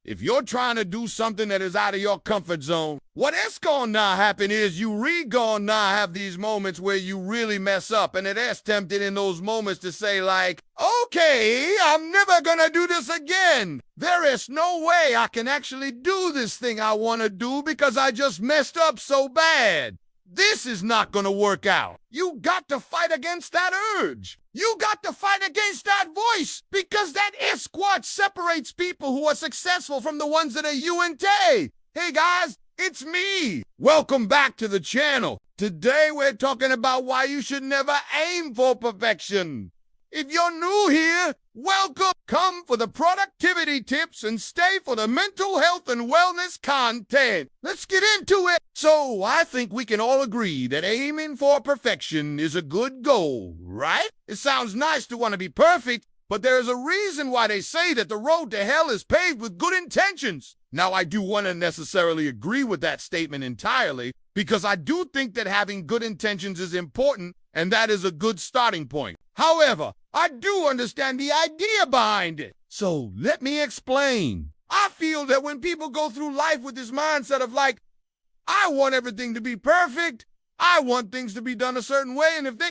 if you're trying to do something that is out of your comfort zone, what is gonna not happen is you gonna not have these moments where you really mess up, and it is tempted in those moments to say like, okay, I'm never gonna do this again. There is no way I can actually do this thing I want to do because I just messed up so bad. This is not going to work out. You got to fight against that urge. You got to fight against that voice, because that is what separates people who are successful from the ones that are you and Tay. Hey guys, it's me. Welcome back to the channel. Today we're talking about why you should never aim for perfection. If you're new here, welcome. Come for the productivity tips and stay for the mental health and wellness content. Let's get into it. So I think we can all agree that aiming for perfection is a good goal, right? It sounds nice to want to be perfect, but there's a reason why they say that the road to hell is paved with good intentions. Now, I do want to necessarily agree with that statement entirely, because I do think that having good intentions is important, and that is a good starting point. However, I do understand the idea behind it. So let me explain. I feel that when people go through life with this mindset of like, I want everything to be perfect, I want things to be done a certain way, and if they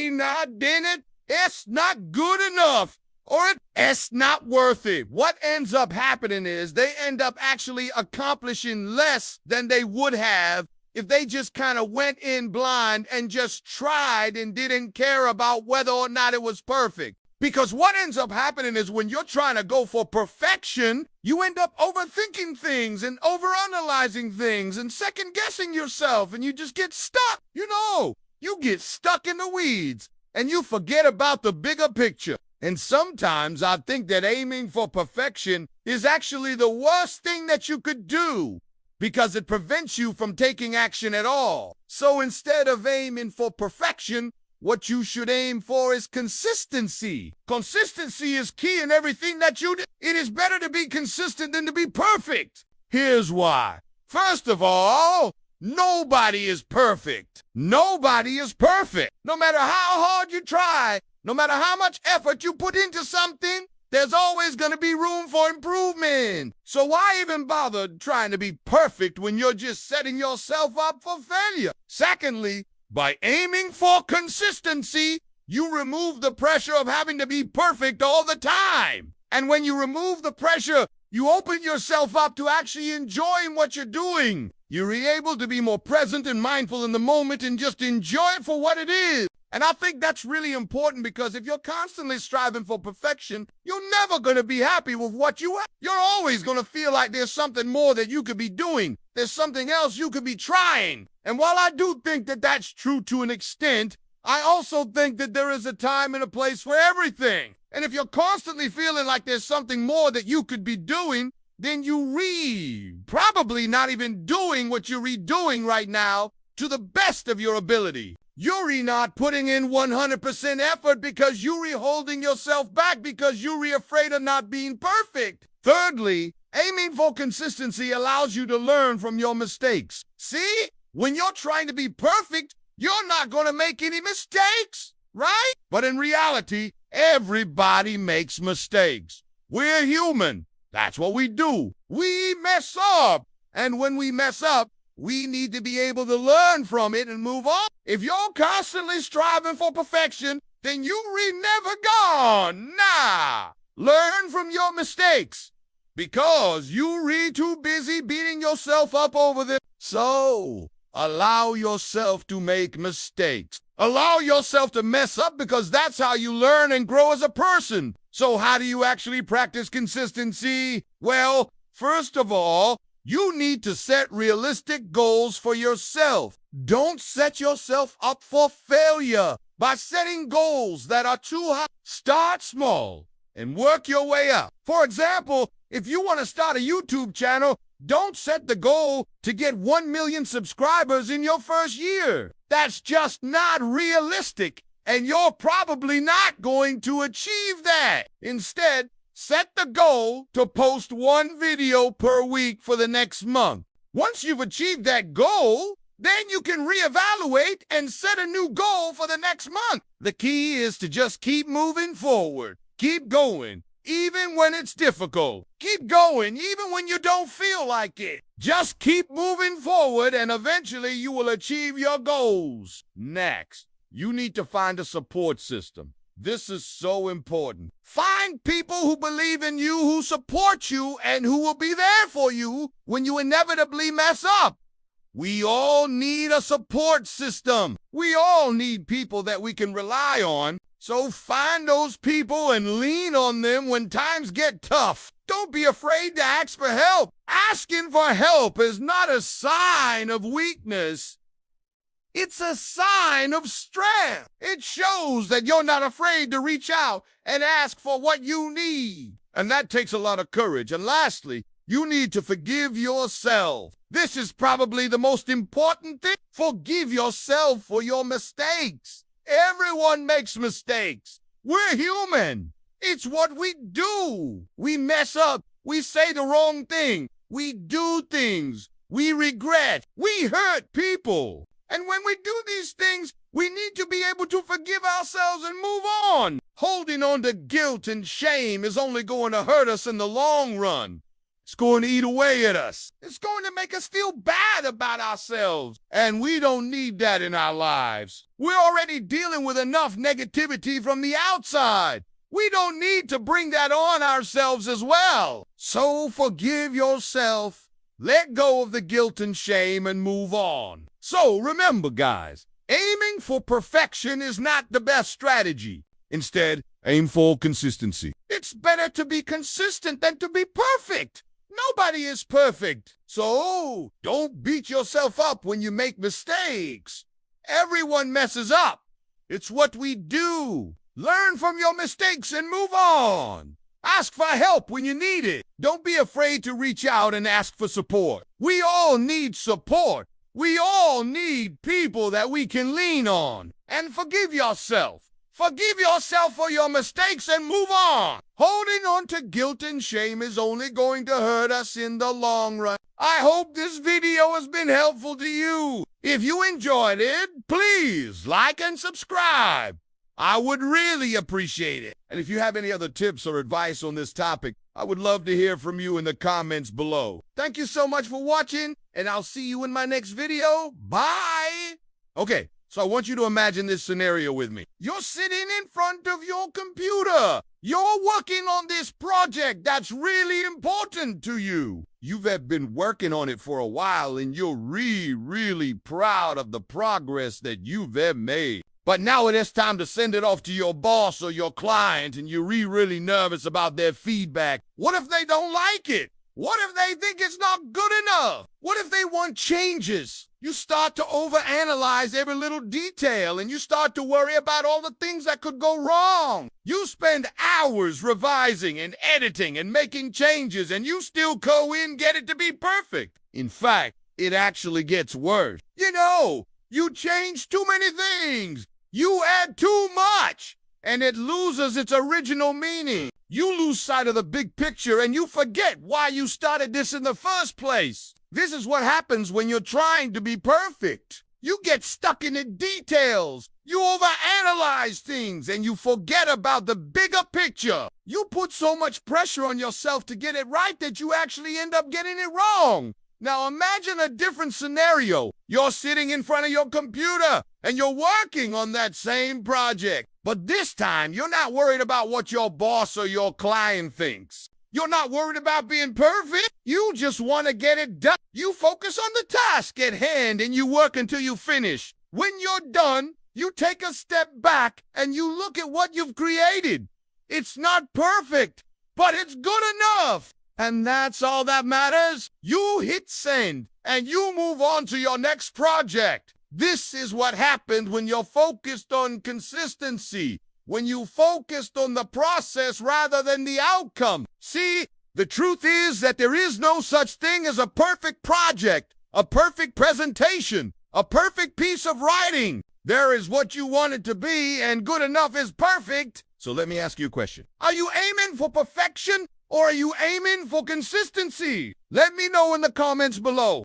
not done it, it's not good enough, or it's not worth it. What ends up happening is they end up actually accomplishing less than they would have if they just kind of went in blind and just tried and didn't care about whether or not it was perfect. Because what ends up happening is when you're trying to go for perfection, you end up overthinking things and overanalyzing things and second-guessing yourself, and you just get stuck. You get stuck in the weeds, and you forget about the bigger picture. And sometimes I think that aiming for perfection is actually the worst thing that you could do, because it prevents you from taking action at all. So instead of aiming for perfection, what you should aim for is consistency. Consistency is key in everything that you do. It is better to be consistent than to be perfect. Here's why. First of all, nobody is perfect. Nobody is perfect. No matter how hard you try, no matter how much effort you put into something, there's always going to be room for improvement. So why even bother trying to be perfect when you're just setting yourself up for failure? Secondly, by aiming for consistency, you remove the pressure of having to be perfect all the time. And when you remove the pressure, you open yourself up to actually enjoying what you're doing. You're able to be more present and mindful in the moment and just enjoy it for what it is. And I think that's really important, because if you're constantly striving for perfection, you're never going to be happy with what you have. You're always going to feel like there's something more that you could be doing. There's something else you could be trying. And while I do think that that's true to an extent, I also think that there is a time and a place for everything. And if you're constantly feeling like there's something more that you could be doing, then you probably not even doing what you're redoing right now to the best of your ability. You're not putting in 100% effort because you're holding yourself back because you're afraid of not being perfect. Thirdly, aiming for consistency allows you to learn from your mistakes. See, when you're trying to be perfect, you're not going to make any mistakes, right? But in reality, everybody makes mistakes. We're human. That's what we do. We mess up. And when we mess up, we need to be able to learn from it and move on. If you're constantly striving for perfection, then you're never gone. Nah. Learn from your mistakes, because you're too busy beating yourself up over them. So, allow yourself to make mistakes. Allow yourself to mess up, because that's how you learn and grow as a person. So how do you actually practice consistency? Well, first of all, you need to set realistic goals for yourself. Don't set yourself up for failure by setting goals that are too high. Start small and work your way up. For example, if you want to start a YouTube channel, don't set the goal to get 1 million subscribers in your first year. That's just not realistic, and you're probably not going to achieve that. Instead, set the goal to post 1 video per week for the next month. Once you've achieved that goal, then you can reevaluate and set a new goal for the next month. The key is to just keep moving forward. Keep going. even when it's difficult. Keep going, even when you don't feel like it. Just keep moving forward, and eventually you will achieve your goals. Next, you need to find a support system. This is so important. Find people who believe in you, who support you, and who will be there for you when you inevitably mess up. We all need a support system. We all need people that we can rely on. So find those people and lean on them when times get tough. Don't be afraid to ask for help. Asking for help is not a sign of weakness. It's a sign of strength. It shows that you're not afraid to reach out and ask for what you need. And that takes a lot of courage. And lastly, you need to forgive yourself. This is probably the most important thing. Forgive yourself for your mistakes. Everyone makes mistakes. We're human. It's what we do. We mess up. We say the wrong thing. We do things. We regret. We hurt people. And when we do these things, we need to be able to forgive ourselves and move on. Holding on to guilt and shame is only going to hurt us in the long run. It's going to eat away at us. It's going to make us feel bad about ourselves. And we don't need that in our lives. We're already dealing with enough negativity from the outside. We don't need to bring that on ourselves as well. So forgive yourself, let go of the guilt and shame, and move on. So remember, guys, aiming for perfection is not the best strategy. Instead, aim for consistency. It's better to be consistent than to be perfect. Nobody is perfect. So don't beat yourself up when you make mistakes. Everyone messes up. It's what we do. Learn from your mistakes and move on. Ask for help when you need it. Don't be afraid to reach out and ask for support. We all need support. We all need people that we can lean on. And forgive yourself. Forgive yourself for your mistakes and move on. Holding on to guilt and shame is only going to hurt us in the long run. I hope this video has been helpful to you. If you enjoyed it, please like and subscribe. I would really appreciate it. And if you have any other tips or advice on this topic, I would love to hear from you in the comments below. Thank you so much for watching, and I'll see you in my next video. Bye! Okay, so I want you to imagine this scenario with me. You're sitting in front of your computer. You're working on this project that's really important to you. You've been working on it for a while, and you're really proud of the progress that you've made. But now it is time to send it off to your boss or your client, and you're really nervous about their feedback. What if they don't like it? What if they think it's not good enough? What if they want changes? You start to overanalyze every little detail, and you start to worry about all the things that could go wrong. You spend hours revising and editing and making changes, and you still go in and get it to be perfect. In fact, it actually gets worse. You change too many things. You add too much, and it loses its original meaning. You lose sight of the big picture, and you forget why you started this in the first place. This is what happens when you're trying to be perfect. You get stuck in the details. You overanalyze things, and you forget about the bigger picture. You put so much pressure on yourself to get it right that you actually end up getting it wrong. Now imagine a different scenario. You're sitting in front of your computer and you're working on that same project. But this time, you're not worried about what your boss or your client thinks. You're not worried about being perfect. You just want to get it done. You focus on the task at hand and you work until you finish. When you're done, you take a step back and you look at what you've created. It's not perfect, but it's good enough. And that's all that matters. You hit send, and you move on to your next project. This is what happened when you're focused on consistency, when you focused on the process rather than the outcome. See, the truth is that there is no such thing as a perfect project, a perfect presentation, a perfect piece of writing. There is what you want it to be, and good enough is perfect. So let me ask you a question. Are you aiming for perfection? Or are you aiming for consistency? Let me know in the comments below.